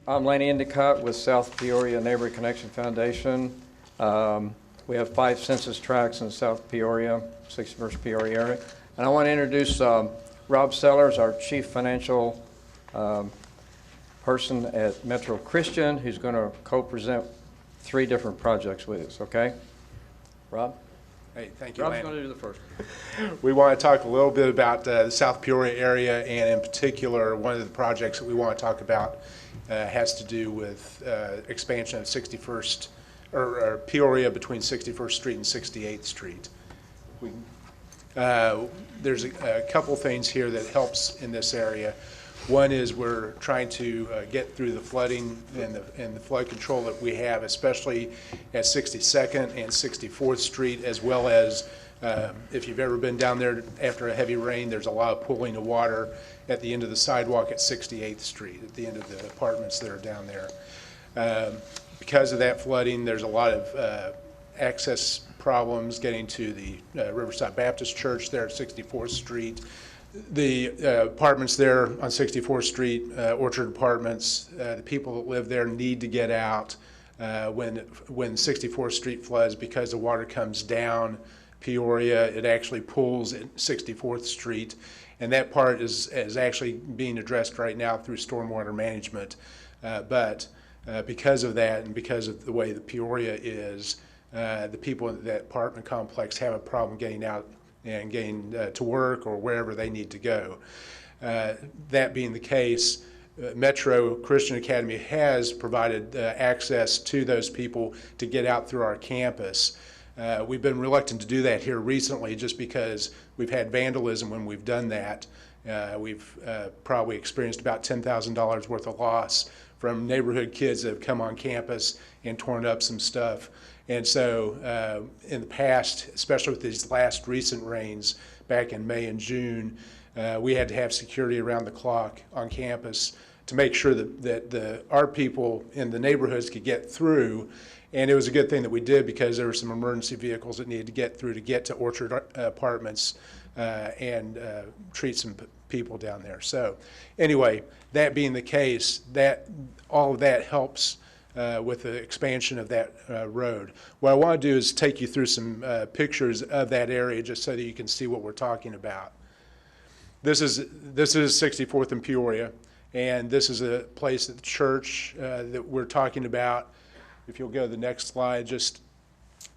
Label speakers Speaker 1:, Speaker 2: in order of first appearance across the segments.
Speaker 1: I'm Laney Endicott with South Peoria Neighborhood Connection Foundation. We have 5 census tracts in South Peoria, 61st Peoria area. And I want to introduce Rob Sellers, our Chief Financial person at Metro Christian, who's going to co-present 3 different projects with us, okay? Rob?
Speaker 2: Hey, thank you,
Speaker 1: Rob's
Speaker 2: Laney.
Speaker 1: going to do the first.
Speaker 2: We want to talk a little bit about the South Peoria area, and in particular, one of the projects that we want to talk about has to do with expansion of 61st, or Peoria between 61st Street and 68th Street. There's a couple things here that helps in this area. One is we're trying to get through the flooding and the flood control that we have, especially at 62nd and 64th Street, as well as if you've ever been down there after a heavy rain, there's a lot of pooling of water at the end of the sidewalk at 68th Street, at the end of the apartments that are down there. Because of that flooding, there's a lot of access problems getting to the Riverside Baptist Church there at 64th Street. The apartments there on 64th Street, Orchard Apartments, the people that live there need to get out when 64th Street floods, because the water comes down Peoria. It actually pools at 64th Street, and that part is actually being addressed right now through stormwater management. But because of that, and because of the way the Peoria is, the people in that apartment complex have a problem getting out and getting to work or wherever they need to go. That being the case, Metro Christian Academy has provided access to those people to get out through our campus. We've been reluctant to do that here recently just because we've had vandalism when we've done that. We've probably experienced about $10,000 worth of loss from neighborhood kids that have come on campus and torn up some stuff. And so in the past, especially with these last recent rains back in May and June, we had to have security around the clock on campus to make sure that our people in the neighborhoods could get through. And it was a good thing that we did, because there were some emergency vehicles that needed to get through to get to Orchard Apartments and treat some people down there. So anyway, that being the case, all of that helps with the expansion of that road. What I want to do is take you through some pictures of that area just so that you can see what we're talking about. This is 64th and Peoria, and this is a place at the church that we're talking about. If you'll go to the next slide, just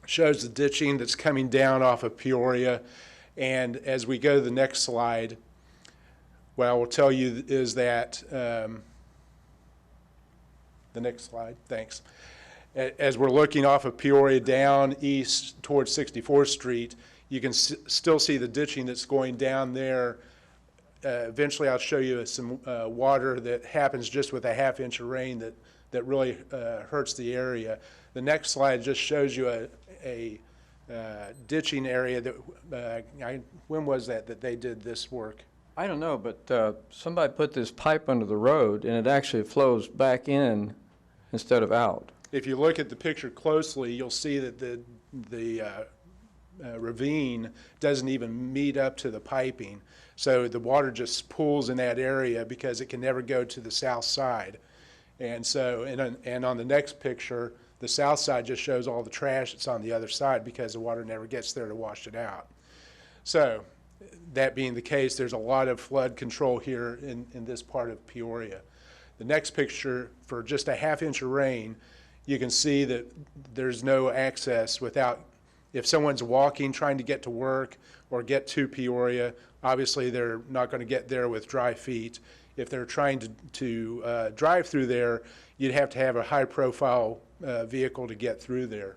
Speaker 2: shows the ditching that's coming down off of Peoria. And as we go to the next slide, what I will tell you is that the next slide, thanks. As we're looking off of Peoria down east towards 64th Street, you can still see the ditching that's going down there. Eventually I'll show you some water that happens just with a half-inch of rain that really hurts the area. The next slide just shows you a ditching area that, when was that they did this work?
Speaker 1: I don't know, but somebody put this pipe under the road, and it actually flows back in instead of out.
Speaker 2: If you look at the picture closely, you'll see that the ravine doesn't even meet up to the piping. So the water just pools in that area because it can never go to the south side. And so, and on the next picture, the south side just shows all the trash that's on the other side because the water never gets there to wash it out. So, that being the case, there's a lot of flood control here in this part of Peoria. The next picture, for just a half-inch of rain, you can see that there's no access without, if someone's walking, trying to get to work or get to Peoria, obviously they're not going to get there with dry feet. If they're trying to drive through there, you'd have to have a high-profile vehicle to get through there.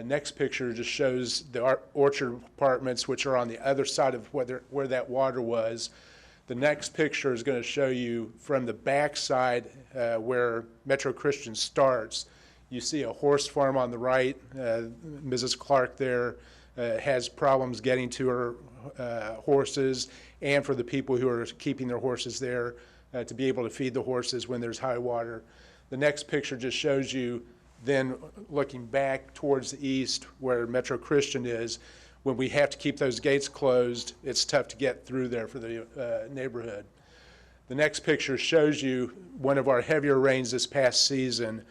Speaker 2: Next picture just shows the Orchard Apartments, which are on the other side of where that water was. The next picture is going to show you from the back side where Metro Christian starts. You see a horse farm on the right. Mrs. Clark there has problems getting to her horses, and for the people who are keeping their horses there to be able to feed the horses when there's high water. The next picture just shows you then looking back towards the east where Metro Christian is. When we have to keep those gates closed, it's tough to get through there for the neighborhood. The next picture shows you one of our heavier rains this past season.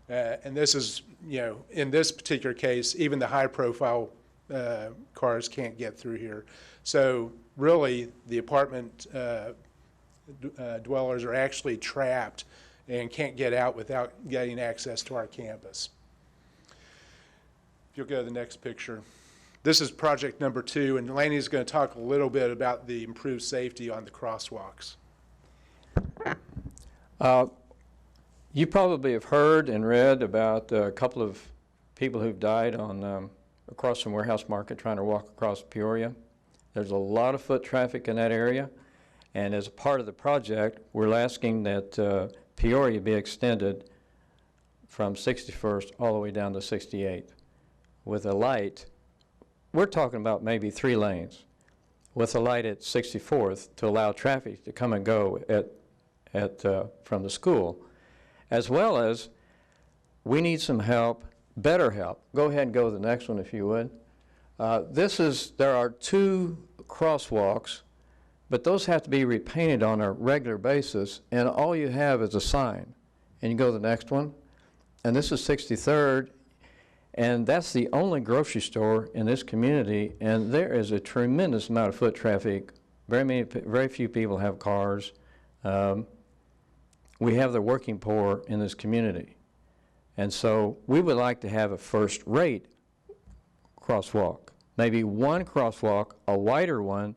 Speaker 2: And this is, in this particular case, even the high-profile cars can't get through here. So really, the apartment dwellers are actually trapped and can't get out without getting access to our campus. If you'll go to the next picture. This is project number 2, and Laney is going to talk a little bit about the improved safety on the crosswalks.
Speaker 1: You probably have heard and read about a couple of people who've died on across from Warehouse Market trying to walk across Peoria. There's a lot of foot traffic in that area, and as a part of the project, we're asking that Peoria be extended from 61st all the way down to 68th with a light. We're talking about maybe 3 lanes with a light at 64th to allow traffic to come and go from the school, as well as we need some help, better help. Go ahead and go to the next one if you would. There are 2 crosswalks, but those have to be repainted on a regular basis, and all you have is a sign. And you go to the next one, and this is 63rd, and that's the only grocery store in this community, and there is a tremendous amount of foot traffic. Very few people have cars. We have the working poor in this community. And so we would like to have a first-rate crosswalk, maybe one crosswalk, a wider one,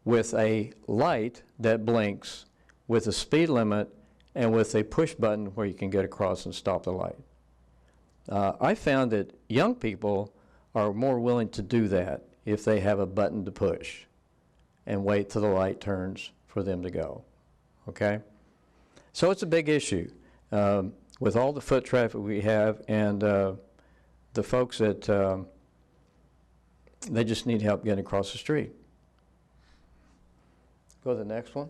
Speaker 1: with a light that blinks, with a speed limit, and with a push button where you can get across and stop the light. I found that young people are more willing to do that if they have a button to push and wait till the light turns for them to go, okay? So it's a big issue with all the foot traffic we have, and the folks that they just need help getting across the street. Go to the next one.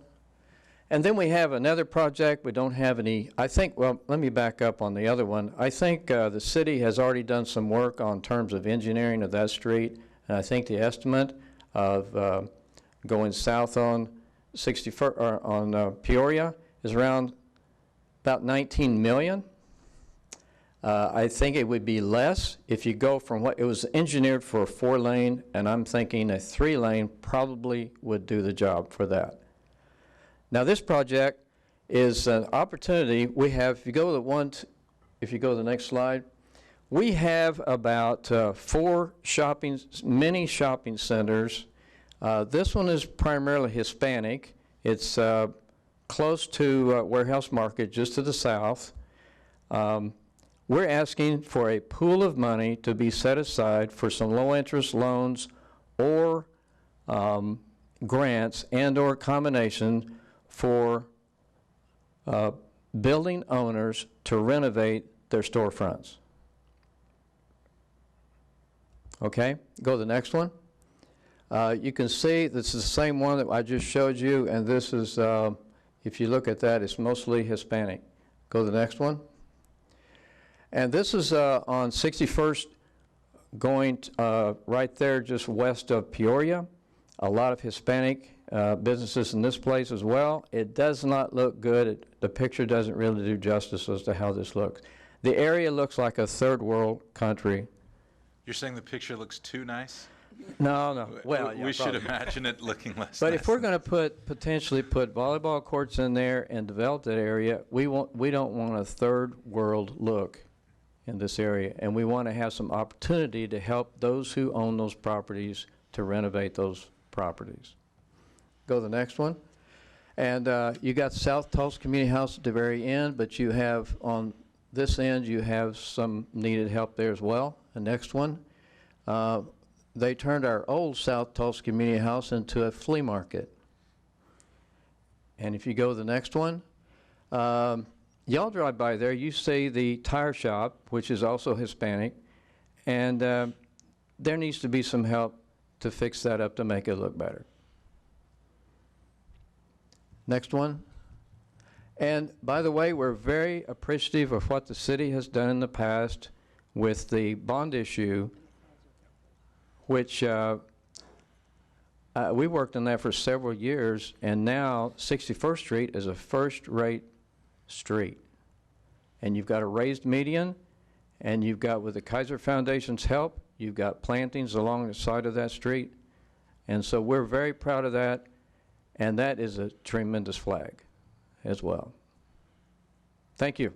Speaker 1: And then we have another project. We don't have any, well, let me back up on the other one. I think the city has already done some work on terms of engineering of that street, and I think the estimate of going south on 61st, or on Peoria is around about $19 million. I think it would be less if you go from what it was engineered for a 4-lane, and I'm thinking a 3-lane probably would do the job for that. Now this project is an opportunity we have. If you go to the next slide, we have about 4 mini shopping centers. This one is primarily Hispanic. It's close to Warehouse Market, just to the south. We're asking for a pool of money to be set aside for some low-interest loans or grants and or combination for building owners to renovate their storefronts. Okay, go to the next one. You can see this is the same one that I just showed you, and this is, if you look at that, it's mostly Hispanic. Go to the next one. And this is on 61st, going right there just west of Peoria. A lot of Hispanic businesses in this place as well. It does not look good. The picture doesn't really do justice as to how this looks. The area looks like a third world country.
Speaker 3: You're saying the picture looks too nice?
Speaker 1: No. Well, yeah,
Speaker 3: we should
Speaker 1: probably.
Speaker 3: imagine it looking less
Speaker 1: But
Speaker 3: nice.
Speaker 1: if we're going to potentially put volleyball courts in there and develop that area, we don't want a third world look in this area, and we want to have some opportunity to help those who own those properties to renovate those properties. Go to the next one. And you got South Tulsa Community House at the very end, but you have on this end, you have some needed help there as well. The next one, they turned our old South Tulsa Community House into a flea market. And if you go to the next one, y'all drive by there, you see the tire shop, which is also Hispanic, and there needs to be some help to fix that up to make it look better. Next one. And by the way, we're very appreciative of what the city has done in the past with the bond issue, which We worked on that for several years, and now 61st Street is a first-rate street. And you've got a raised median, and you've got, with the Kaiser Foundation's help, you've got plantings along the side of that street. And so we're very proud of that, and that is a tremendous flag as well. Thank you.